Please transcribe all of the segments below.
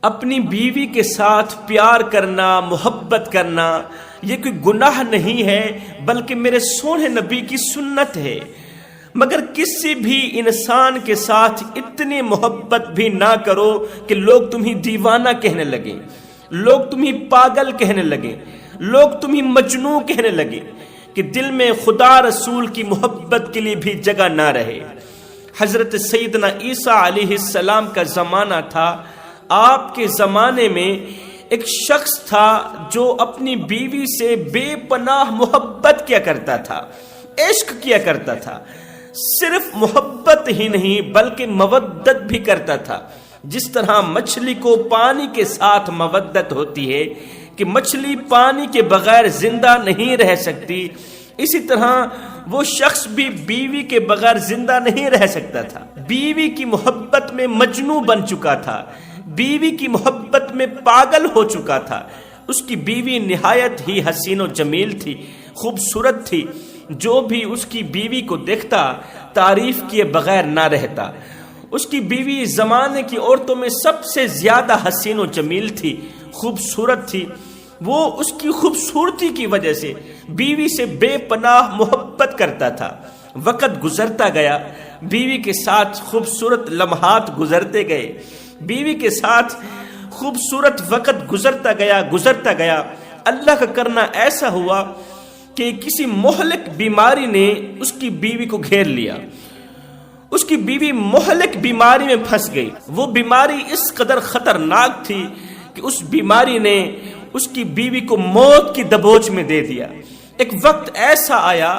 اپنی بیوی کے ساتھ پیار کرنا، محبت کرنا یہ کوئی گناہ نہیں ہے، بلکہ میرے سونے نبی کی سنت ہے۔ مگر کسی بھی انسان کے ساتھ اتنی محبت بھی نہ کرو کہ لوگ تمہیں دیوانہ کہنے لگیں، لوگ تمہیں پاگل کہنے لگیں، لوگ تمہیں مجنوں کہنے لگیں، کہ دل میں خدا رسول کی محبت کے لیے بھی جگہ نہ رہے۔ حضرت سیدنا عیسیٰ علیہ السلام کا زمانہ تھا۔ آپ کے زمانے میں ایک شخص تھا جو اپنی بیوی سے بے پناہ محبت کیا کرتا تھا، عشق کیا کرتا تھا۔ صرف محبت ہی نہیں بلکہ مودت بھی کرتا تھا۔ جس طرح مچھلی کو پانی کے ساتھ مودت ہوتی ہے کہ مچھلی پانی کے بغیر زندہ نہیں رہ سکتی، اسی طرح وہ شخص بھی بیوی کے بغیر زندہ نہیں رہ سکتا تھا۔ بیوی کی محبت میں مجنوں بن چکا تھا، بیوی کی محبت میں پاگل ہو چکا تھا۔ اس کی بیوی نہایت ہی حسین و جمیل تھی، خوبصورت تھی۔ جو بھی اس کی بیوی کو دیکھتا تعریف کیے بغیر نہ رہتا۔ اس کی بیوی زمانے کی عورتوں میں سب سے زیادہ حسین و جمیل تھی، خوبصورت تھی۔ وہ اس کی خوبصورتی کی وجہ سے بیوی سے بے پناہ محبت کرتا تھا۔ وقت گزرتا گیا، بیوی کے ساتھ خوبصورت لمحات گزرتے گئے، بیوی کے ساتھ خوبصورت وقت گزرتا گیا۔ اللہ کا کرنا ایسا ہوا کہ کسی مہلک بیماری نے اس کی بیوی کو گھیر لیا۔ اس کی بیوی مہلک بیماری میں پھنس گئی۔ وہ بیماری اس قدر خطرناک تھی کہ اس بیماری نے اس کی بیوی کو موت کی دبوچ میں دے دیا۔ ایک وقت ایسا آیا،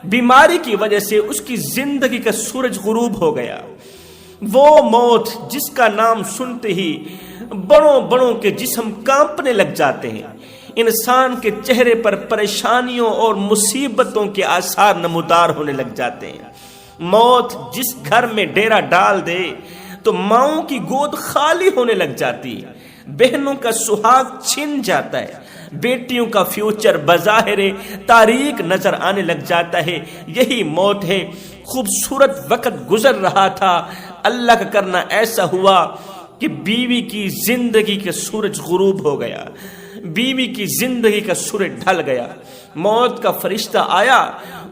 بیماری کی وجہ سے اس کی زندگی کا سورج غروب ہو گیا۔ وہ موت جس کا نام سنتے ہی بڑوں کے جسم کانپنے لگ جاتے ہیں، انسان کے چہرے پر پریشانیوں اور مصیبتوں کے آثار نمودار ہونے لگ جاتے ہیں۔ موت جس گھر میں ڈیرا ڈال دے تو ماؤں کی گود خالی ہونے لگ جاتی ہے، بہنوں کا سہاگ چھن جاتا ہے، بیٹیوں کا فیوچر بظاہر تاریک نظر آنے لگ جاتا ہے۔ یہی موت ہے۔ خوبصورت وقت گزر رہا تھا، اللہ کا کرنا ایسا ہوا کہ بیوی کی زندگی کا سورج غروب ہو گیا، بیوی کی زندگی کا سورج ڈھل گیا۔ موت کا فرشتہ آیا،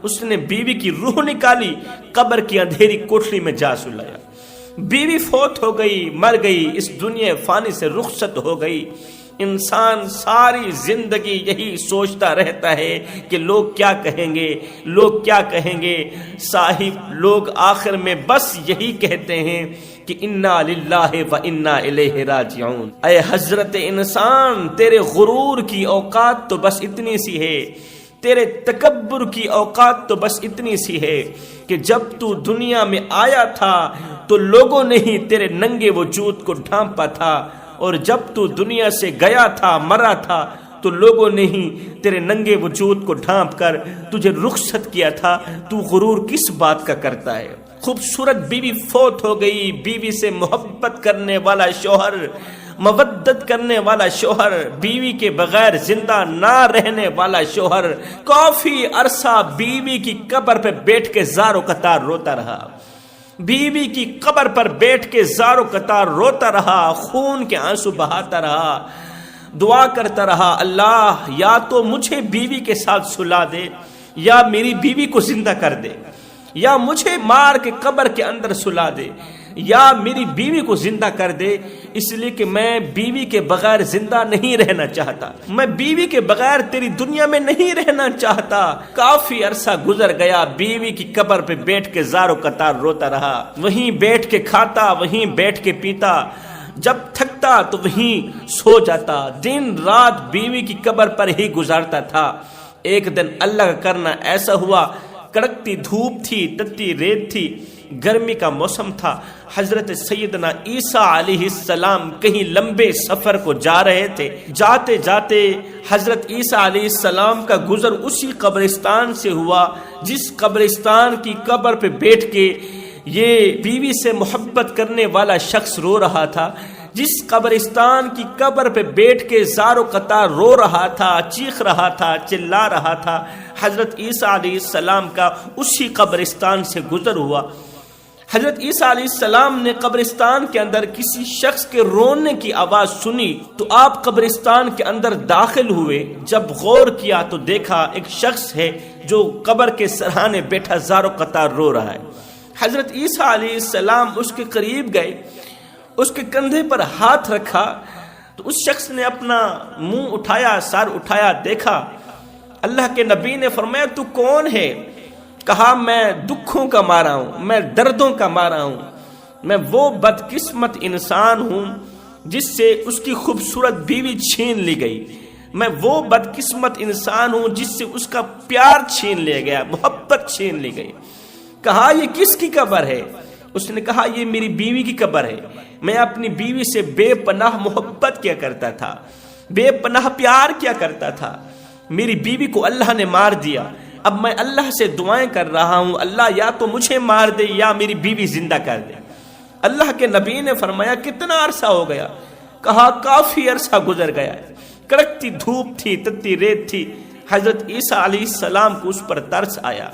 اس نے بیوی کی روح نکالی، قبر کی اندھیری کوٹھری میں جا سلایا۔ بیوی فوت ہو گئی، مر گئی، اس دنیا فانی سے رخصت ہو گئی۔ انسان ساری زندگی یہی سوچتا رہتا ہے کہ لوگ کیا کہیں گے، لوگ کیا کہیں گے۔ صاحب لوگ آخر میں بس یہی کہتے ہیں کہ انا للہ و انا الیہ راجعون۔ اے حضرت انسان، تیرے غرور کی اوقات تو بس اتنی سی ہے، تیرے تکبر کی اوقات تو بس اتنی سی ہے کہ جب تو دنیا میں آیا تھا تو لوگوں نے ہی تیرے ننگے وجود کو ڈھانپا تھا، اور جب تو دنیا سے گیا تھا، مرا تھا، تو لوگوں نے ہی تیرے ننگے وجود کو ڈھانپ کر تجھے رخصت کیا تھا۔ تو غرور کس بات کا کرتا ہے؟ خوبصورت بیوی فوت ہو گئی، بیوی سے محبت کرنے والا شوہر، مودت کرنے والا شوہر، بیوی کے بغیر زندہ نہ رہنے والا شوہر کافی عرصہ بیوی کی قبر پہ بیٹھ کے زار و قطار روتا رہا، بیوی کی قبر پر بیٹھ کے زار و قطار روتا رہا، خون کے آنسو بہاتا رہا، دعا کرتا رہا، اللہ یا تو مجھے بیوی کے ساتھ سلا دے، یا میری بیوی کو زندہ کر دے، یا مجھے مار کے قبر کے اندر سلا دے، یا میری بیوی کو زندہ کر دے، اس لیے کہ میں بیوی کے بغیر زندہ نہیں رہنا چاہتا، میں بیوی کے بغیر تیری دنیا میں نہیں رہنا چاہتا۔ کافی عرصہ گزر گیا، بیوی کی قبر پہ بیٹھ کے زار و قطار روتا رہا، وہیں بیٹھ کے کھاتا، وہیں بیٹھ کے پیتا، جب تھکتا تو وہیں سو جاتا، دن رات بیوی کی قبر پر ہی گزارتا تھا۔ ایک دن اللہ کا کرنا ایسا ہوا، کڑکتی دھوپ تھی، تتی ریت تھی، گرمی کا موسم تھا۔ حضرت سیدنا عیسیٰ علیہ السلام کہیں لمبے سفر کو جا رہے تھے۔ جاتے جاتے حضرت عیسیٰ علیہ السلام کا گزر اسی قبرستان سے ہوا جس قبرستان کی قبر پہ بیٹھ کے یہ بیوی سے محبت کرنے والا شخص رو رہا تھا، جس قبرستان کی قبر پہ بیٹھ کے زار و قطار رو رہا تھا، چیخ رہا تھا، چلا رہا تھا۔ حضرت عیسیٰ علیہ السلام کا اسی قبرستان سے گزر ہوا۔ حضرت عیسیٰ علیہ السلام نے قبرستان کے اندر کسی شخص کے رونے کی آواز سنی تو آپ قبرستان کے اندر داخل ہوئے. جب غور کیا تو دیکھا ایک شخص ہے جو قبر کے سرہانے بیٹھا زار و قطار رو رہا ہے. حضرت عیسیٰ علیہ السلام اس کے قریب گئے, اس کے کندھے پر ہاتھ رکھا تو اس شخص نے اپنا منہ اٹھایا, سر اٹھایا, دیکھا. اللہ کے نبی نے فرمایا تو کون ہے؟ کہا میں دکھوں کا مارا ہوں, میں دردوں کا مارا ہوں, میں وہ بدقسمت انسان ہوں جس سے اس کی خوبصورت بیوی چھین لی گئی, میں وہ بدقسمت انسان ہوں جس سے اس کا پیار چھین لیا گیا, محبت چھین لی گئی. کہا یہ کس کی قبر ہے؟ اس نے کہا یہ میری بیوی کی قبر ہے. میں اپنی بیوی سے بے پناہ محبت کیا کرتا تھا, بے پناہ پیار کیا کرتا تھا. میری بیوی کو اللہ نے مار دیا. اب میں اللہ سے دعائیں کر رہا ہوں, اللہ یا تو مجھے مار دے یا میری بیوی زندہ کر دے. اللہ کے نبی نے فرمایا کتنا عرصہ ہو گیا؟ کہا کافی عرصہ گزر گیا ہے. کڑکتی دھوپ تھی, تتی ریت تھی. حضرت عیسیٰ علیہ السلام کو اس پر ترس آیا.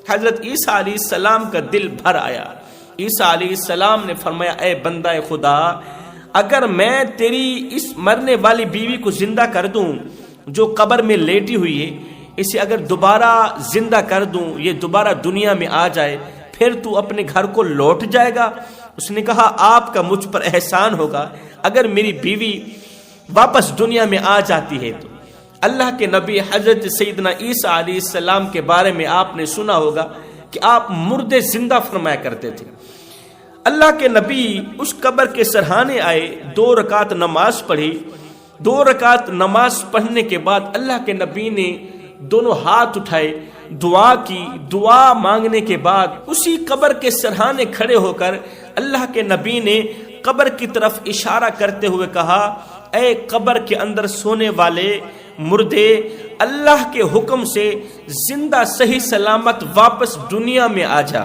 حضرت عیسیٰ علیہ السلام کا دل بھر آیا. عیسیٰ علیہ السلام نے فرمایا اے بندہ خدا, اگر میں تیری اس مرنے والی بیوی کو زندہ کر دوں جو قبر میں لیٹی ہوئی ہے, اسے اگر دوبارہ زندہ کر دوں, یہ دوبارہ دنیا میں آ جائے, پھر تو اپنے گھر کو لوٹ جائے گا؟ اس نے کہا آپ کا مجھ پر احسان ہوگا اگر میری بیوی واپس دنیا میں آ جاتی ہے تو. اللہ کے نبی حضرت سیدنا عیسیٰ علیہ السلام کے بارے میں آپ نے سنا ہوگا کہ آپ مردے زندہ فرمایا کرتے تھے. اللہ کے نبی اس قبر کے سرہانے آئے, 2 رکعت نماز پڑھی. 2 رکعت نماز پڑھنے کے بعد اللہ کے نبی نے دونوں ہاتھ اٹھائے, دعا کی. دعا مانگنے کے بعد اسی قبر کے سرہانے کھڑے ہو کر اللہ کے نبی نے قبر کی طرف اشارہ کرتے ہوئے کہا اے قبر کے اندر سونے والے مردے, اللہ کے حکم سے زندہ صحیح سلامت واپس دنیا میں آ جا.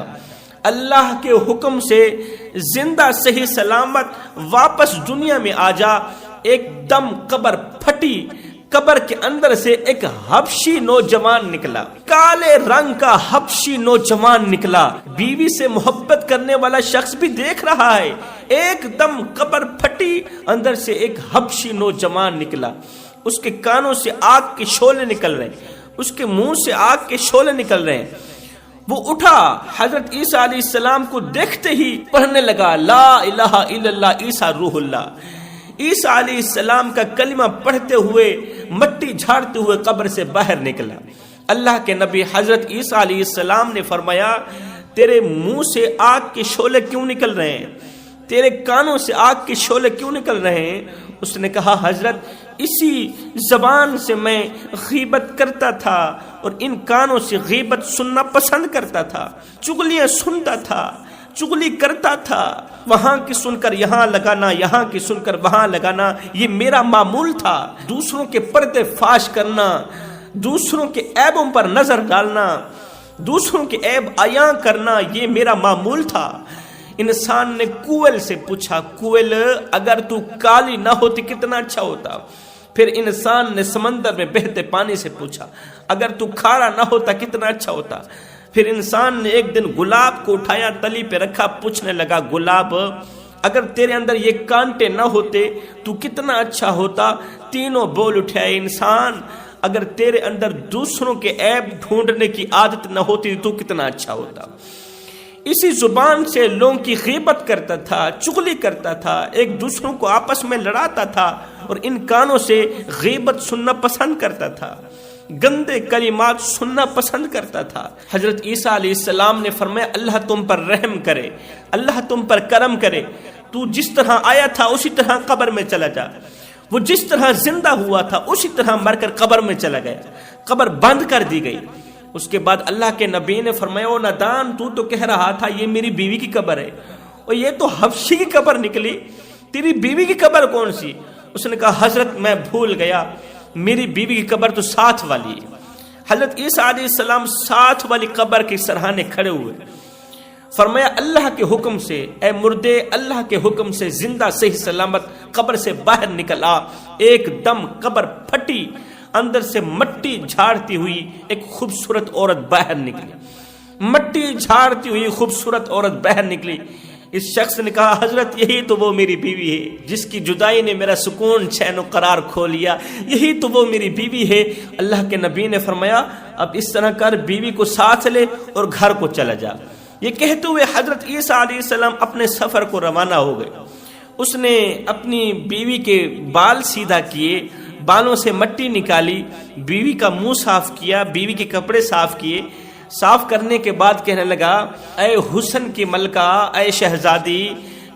اللہ کے حکم سے زندہ صحیح سلامت واپس دنیا میں آ جا. ایک دم قبر پھٹی. قبر کے اندر سے ایک حبشی نوجوان نکلا, کالے رنگ کا حبشی نوجوان نکلا. بیوی سے محبت کرنے والا شخص بھی دیکھ رہا ہے. ایک دم قبر پھٹی, اندر سے ایک حبشی نوجوان نکلا. اس کے کانوں سے آگ کے شعلے نکل رہے ہیں, اس کے منہ سے آگ کے شعلے نکل رہے ہیں. وہ اٹھا, حضرت عیسیٰ علیہ السلام کو دیکھتے ہی پڑھنے لگا لا الہ الا اللہ عیسیٰ روح اللہ. عیسیٰ علیہ السلام کا کلمہ پڑھتے ہوئے مٹی جھاڑتے ہوئے قبر سے باہر نکلا. اللہ کے نبی حضرت عیسیٰ علیہ السلام نے فرمایا تیرے منہ سے آگ کے شعلے کیوں نکل رہے ہیں, تیرے کانوں سے آگ کے شعلے کیوں نکل رہے ہیں؟ اس نے کہا حضرت اسی زبان سے میں غیبت کرتا تھا اور ان کانوں سے غیبت سننا پسند کرتا تھا, چغلیاں سنتا تھا, چغلی کرتا تھا, وہاں کی سن کر یہاں لگانا, یہاں کی سن کر وہاں لگانا, یہ میرا معمول تھا. دوسروں کے پردے فاش کرنا, دوسروں کے عیبوں پر نظر ڈالنا, دوسروں کے عیب عیاں کرنا, یہ میرا معمول تھا. انسان نے کوئل سے پوچھا کوئل اگر تو کالی نہ ہوتی کتنا اچھا ہوتا. پھر انسان نے سمندر میں بہتے پانی سے پوچھا اگر تو کھارا نہ ہوتا کتنا اچھا ہوتا. پھر انسان نے ایک دن گلاب کو اٹھایا, تلی پہ رکھا, پوچھنے لگا گلاب اگر تیرے اندر یہ کانٹے نہ ہوتے تو کتنا اچھا ہوتا. تینوں بول اٹھے انسان اگر تیرے اندر دوسروں کے عیب ڈھونڈنے کی عادت نہ ہوتی تو کتنا اچھا ہوتا. اسی زبان سے لوگوں کی غیبت کرتا تھا, چغلی کرتا تھا, ایک دوسروں کو آپس میں لڑاتا تھا اور ان کانوں سے غیبت سننا پسند کرتا تھا, گندے کلمات سننا پسند کرتا تھا. حضرت عیسیٰ علیہ السلام نے فرمایا اللہ تم پر رحم کرے, اللہ تم پر کرم کرے. تو جس طرح آیا تھا اسی طرح قبر میں چلا جا. وہ جس طرح زندہ ہوا تھا اسی طرح مر کر قبر میں چلا گیا. قبر بند کر دی گئی. اس کے بعد اللہ کے نبی نے فرمایا او نادان, تو کہہ رہا تھا یہ میری بیوی کی قبر ہے, اور یہ تو حبشی کی قبر نکلی, تیری بیوی کی قبر کون سی؟ اس نے کہا حضرت میں بھول گیا, میری بیوی کی قبر تو ساتھ والی ہے. حضرت عیسیٰ علیہ السلام ساتھ والی قبر کے سرہانے کھڑے ہوئے. فرمایا اللہ کے حکم سے اے مردے, اللہ کے حکم سے زندہ صحیح سلامت قبر سے باہر نکل آ. ایک دم قبر پھٹی, اندر سے مٹی جھاڑتی ہوئی ایک خوبصورت عورت باہر نکلی. مٹی جھاڑتی ہوئی خوبصورت عورت باہر نکلی۔ اس شخص نے کہا حضرت یہی تو وہ میری بیوی ہے جس کی جدائی نے میرا سکون چین و قرار کھو لیا، یہی تو وہ میری بیوی ہے۔ اللہ کے نبی نے فرمایا اب اس طرح کر، بیوی کو ساتھ لے اور گھر کو چلا جا۔ یہ کہتے ہوئے حضرت عیسیٰ علیہ السلام اپنے سفر کو روانہ ہو گئے۔ اس نے اپنی بیوی کے بال سیدھا کیے، بالوں سے مٹی نکالی، بیوی کا منہ صاف کیا، بیوی کے کپڑے صاف کیے۔ صاف کرنے کے بعد کہنے لگا اے حسن کی ملکہ، اے شہزادی،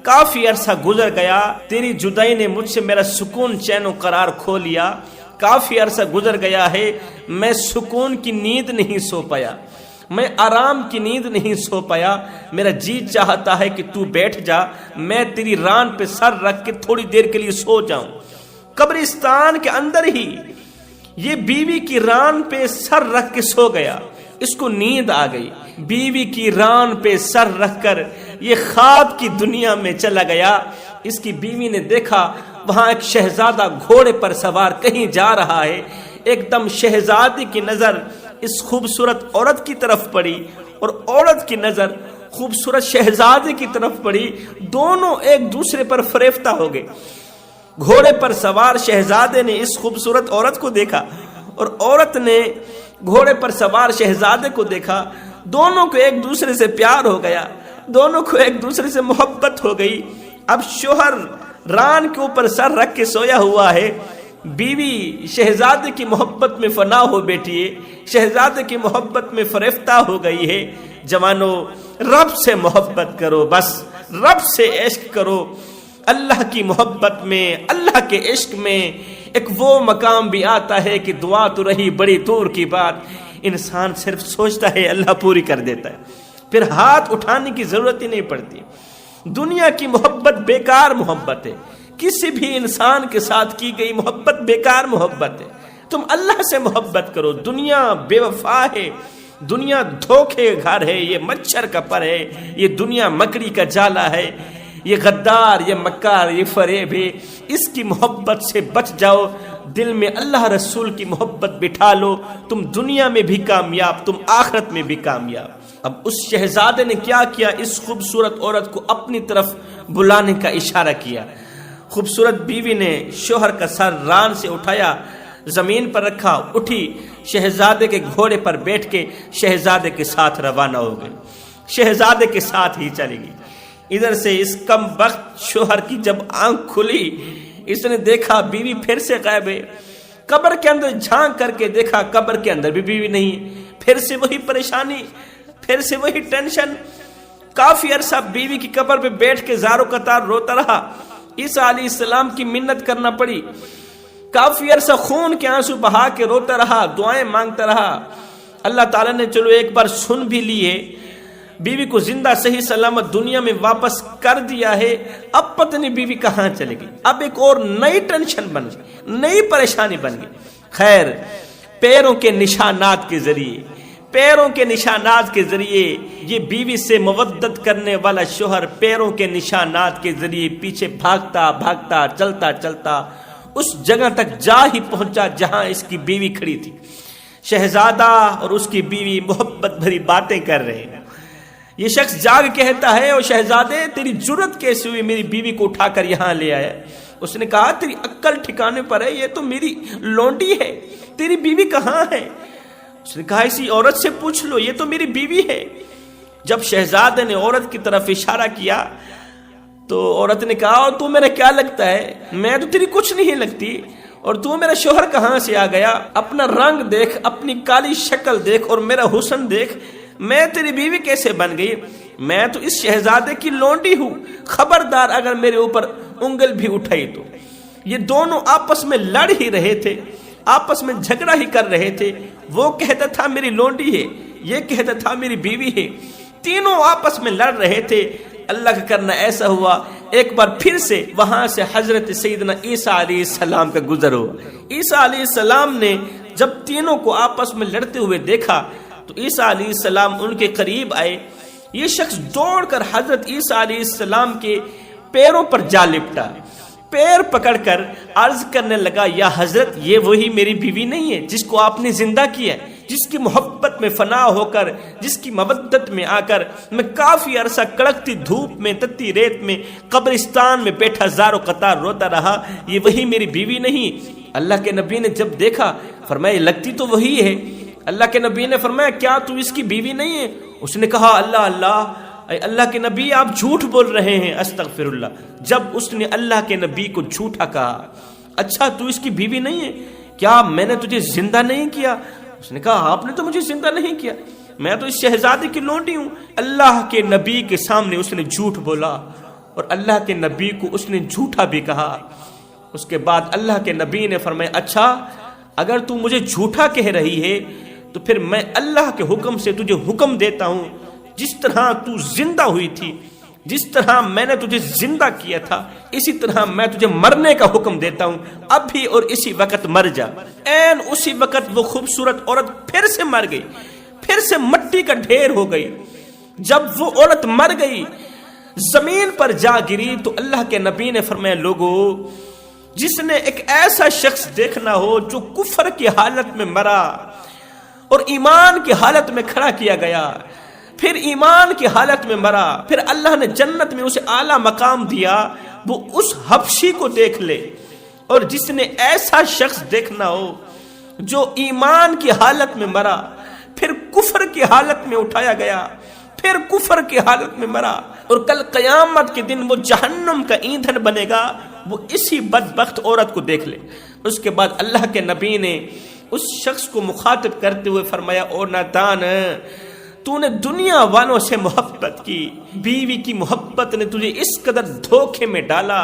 کافی عرصہ گزر گیا، تیری جدائی نے مجھ سے میرا سکون چین و قرار کھو لیا، کافی عرصہ گزر گیا ہے، میں سکون کی نیند نہیں سو پایا، میں آرام کی نیند نہیں سو پایا، میرا جی چاہتا ہے کہ تو بیٹھ جا، میں تیری ران پہ سر رکھ کے تھوڑی دیر کے لیے سو جاؤں۔ قبرستان کے اندر ہی یہ بیوی کی ران پہ سر رکھ کے سو گیا، اس کو نیند آ گئی۔ بیوی کی ران پہ سر رکھ کر یہ خواب کی دنیا میں چلا گیا۔ اس کی بیوی نے دیکھا وہاں ایک شہزادہ گھوڑے پر سوار کہیں جا رہا ہے۔ ایک دم شہزادی کی نظر اس خوبصورت عورت کی طرف پڑی اور عورت کی نظر خوبصورت شہزادی کی طرف پڑی، دونوں ایک دوسرے پر فریفتہ ہو گئے۔ گھوڑے پر سوار شہزادے نے اس خوبصورت عورت کو دیکھا اور عورت نے گھوڑے پر سوار شہزادے کو دیکھا، دونوں کو ایک دوسرے سے پیار ہو گیا، دونوں کو ایک دوسرے سے محبت ہو گئی۔ اب شوہر ران کے اوپر سر رکھ کے سویا ہوا ہے، بیوی شہزادے کی محبت میں فنا ہو بیٹھی ہے، شہزادے کی محبت میں فریفتہ ہو گئی ہے۔ جوانو، رب سے محبت کرو، بس رب سے عشق کرو۔ اللہ کی محبت میں، اللہ کے عشق میں ایک وہ مقام بھی آتا ہے کہ دعا تو رہی بڑی دور کی بات، انسان صرف سوچتا ہے اللہ پوری کر دیتا ہے، پھر ہاتھ اٹھانے کی ضرورت ہی نہیں پڑتی۔ دنیا کی محبت بیکار محبت ہے، کسی بھی انسان کے ساتھ کی گئی محبت بیکار محبت ہے۔ تم اللہ سے محبت کرو۔ دنیا بے وفا ہے، دنیا دھوکے گھر ہے، یہ مچھر کا پر ہے، یہ دنیا مکڑی کا جالا ہے، یہ غدار، یہ مکار، یہ فریب ہے۔ اس کی محبت سے بچ جاؤ، دل میں اللہ رسول کی محبت بٹھا لو، تم دنیا میں بھی کامیاب، تم آخرت میں بھی کامیاب۔ اب اس شہزادے نے کیا کیا؟ اس خوبصورت عورت کو اپنی طرف بلانے کا اشارہ کیا۔ خوبصورت بیوی نے شوہر کا سر ران سے اٹھایا، زمین پر رکھا، اٹھی، شہزادے کے گھوڑے پر بیٹھ کے شہزادے کے ساتھ روانہ ہو گئی، شہزادے کے ساتھ ہی چلے گی۔ ادھر سے اس کم وقت شوہر کی جب آنکھ کھلی، اس نے دیکھا بیوی پھر سے غائب ہے۔ قبر کے اندر جھانک کر کے دیکھا، قبر کے اندر بھی بیوی نہیں۔ پھر سے وہی پریشانی، پھر سے وہی ٹینشن۔ کافی عرصہ بیوی کی قبر پہ بیٹھ کے زارو قطار روتا رہا، عیسیٰ علیہ السلام کی منت کرنا پڑی، کافی عرصہ خون کے آنسو بہا کے روتا رہا، دعائیں مانگتا رہا۔ اللہ تعالیٰ نے چلو ایک بار سن بھی لیے، بیوی کو زندہ صحیح سلامت دنیا میں واپس کر دیا ہے۔ اب پتہ نہیں بیوی کہاں چلے گی، اب ایک اور نئی ٹینشن بن گئی، نئی پریشانی بن گئی۔ خیر، پیروں کے نشانات کے ذریعے، پیروں کے نشانات کے ذریعے یہ بیوی سے مودت کرنے والا شوہر پیروں کے نشانات کے ذریعے پیچھے بھاگتا بھاگتا چلتا چلتا اس جگہ تک جا ہی پہنچا جہاں اس کی بیوی کھڑی تھی۔ شہزادہ اور اس کی بیوی محبت بھری باتیں کر رہے ہیں۔ یہ شخص جاگ کہتا ہے، او شہزادے تیری جرت کیسے ہوئی میری بیوی کو اٹھا کر یہاں لے آیا؟ اس نے کہا تیری عقل ٹھکانے پر ہے، یہ تو میری لونڈی ہے، تیری بیوی کہاں ہے؟ اس نے کہا اسی عورت سے پوچھ لو، یہ تو میری بیوی ہے۔ جب شہزادے نے عورت کی طرف اشارہ کیا تو عورت نے کہا اور تو میرا کیا لگتا ہے؟ میں تو تیری کچھ نہیں لگتی، اور تو میرا شوہر کہاں سے آ گیا؟ اپنا رنگ دیکھ، اپنی کالی شکل دیکھ اور میرا حسن دیکھ، میں تیری بیوی کیسے بن گئی؟ میں تو اس شہزادے کی لونڈی ہوں، خبردار اگر میرے اوپر انگل بھی اٹھائی تو۔ یہ دونوں آپس میں لڑ ہی رہے تھے، آپس میں جھگڑا ہی کر رہے تھے۔ وہ کہتا تھا میری لونڈی ہے، یہ کہتا تھا میری بیوی ہے، تینوں آپس میں لڑ رہے تھے۔ اللہ کا کرنا ایسا ہوا، ایک بار پھر سے وہاں سے حضرت سیدنا عیسیٰ علیہ السلام کا گزر ہوا۔ عیسیٰ علیہ السلام نے جب تینوں کو آپس میں لڑتے ہوئے دیکھا تو عیسیٰ علیہ السلام ان کے قریب آئے۔ یہ شخص دوڑ کر حضرت عیسیٰ علیہ السلام کے پیروں پر جا لپٹا، پیر پکڑ کر عرض کرنے لگا، یا حضرت یہ وہی میری بیوی نہیں ہے جس کو آپ نے زندہ کیا ہے؟ جس کی محبت میں فنا ہو کر، جس کی مودت میں آ کر میں کافی عرصہ کڑکتی دھوپ میں، تتی ریت میں، قبرستان میں بیٹھا زارو قطار روتا رہا، یہ وہی میری بیوی نہیں؟ اللہ کے نبی نے جب دیکھا فرمایا لگتی تو وہی ہے۔ اللہ کے نبی نے فرمایا کیا تو اس کی بیوی نہیں ہے؟ اس نے کہا اللہ اللہ، اے اللہ کے نبی آپ جھوٹ بول رہے ہیں، استغفر اللہ۔ جب اس نے اللہ کے نبی کو جھوٹا کہا، اچھا تو اس کی بیوی نہیں ہے؟ کیا میں نے تجھے زندہ نہیں کیا؟ اس نے کہا آپ نے تو مجھے زندہ نہیں کیا، میں تو اس شہزادی کی لونڈی ہوں۔ اللہ کے نبی کے سامنے اس نے جھوٹ بولا اور اللہ کے نبی کو اس نے جھوٹا بھی کہا۔ اس کے بعد اللہ کے نبی نے فرمایا اچھا اگر تو مجھے جھوٹا کہہ رہی ہے تو پھر میں اللہ کے حکم سے تجھے حکم دیتا ہوں، جس طرح تو زندہ ہوئی تھی، جس طرح میں نے تجھے زندہ کیا تھا، اسی طرح میں تجھے مرنے کا حکم دیتا ہوں، اب بھی اور اسی وقت مر جا۔ این اسی وقت وہ خوبصورت عورت پھر سے مر گئی، پھر سے مٹی کا ڈھیر ہو گئی۔ جب وہ عورت مر گئی، زمین پر جا گری، تو اللہ کے نبی نے فرمایا لوگو، جس نے ایک ایسا شخص دیکھنا ہو جو کفر کی حالت میں مرا اور ایمان کی حالت میں کھڑا کیا گیا، پھر ایمان کی حالت میں مرا، پھر اللہ نے جنت میں اسے اعلیٰ مقام دیا، وہ اس حبشی کو دیکھ لے۔ اور جس نے ایسا شخص دیکھنا ہو جو ایمان کی حالت میں مرا، پھر کفر کی حالت میں اٹھایا گیا، پھر کفر کی حالت میں مرا، اور کل قیامت کے دن وہ جہنم کا ایندھن بنے گا، وہ اسی بدبخت عورت کو دیکھ لے۔ اس کے بعد اللہ کے نبی نے اس شخص کو مخاطب کرتے ہوئے فرمایا او نادان، تو نے دنیا والوں سے محبت کی، بیوی کی محبت نے تجھے اس قدر دھوکے میں ڈالا،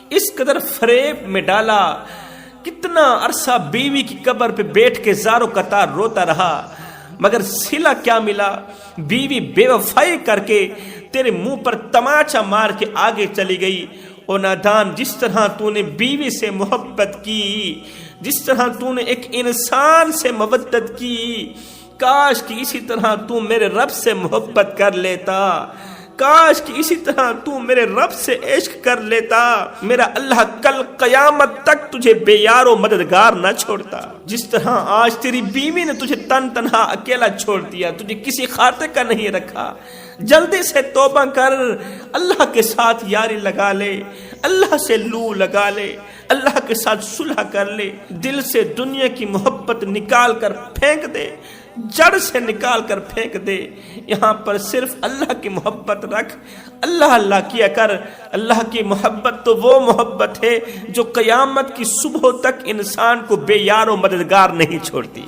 اس قدر فریب میں ڈالا، کتنا عرصہ بیوی کی قبر پہ بیٹھ کے زارو قطار روتا رہا، مگر صلہ کیا ملا؟ بیوی بے وفائی کر کے تیرے منہ پر تماچا مار کے آگے چلی گئی۔ او نادان، جس طرح تو نے بیوی سے محبت کی، جس طرح تو نے ایک انسان سے مودت کی، کاش کہ اسی طرح تو میرے رب سے محبت کر لیتا، کاش کہ اسی طرح تو میرے رب سے عشق کر لیتا، میرا اللہ کل قیامت تک تجھے بے یار و مددگار نہ چھوڑتا۔ جس طرح آج تیری بیوی نے تجھے تنہا اکیلا چھوڑ دیا، تجھے کسی خاطر کا نہیں رکھا، جلدی سے توبہ کر، اللہ کے ساتھ یاری لگا لے، اللہ سے لو لگا لے، اللہ کے ساتھ صلح کر لے، دل سے دنیا کی محبت نکال کر پھینک دے، جڑ سے نکال کر پھینک دے، یہاں پر صرف اللہ کی محبت رکھ، اللہ اللہ کیا کر۔ اللہ کی محبت تو وہ محبت ہے جو قیامت کی صبح تک انسان کو بے یار و مددگار نہیں چھوڑتی۔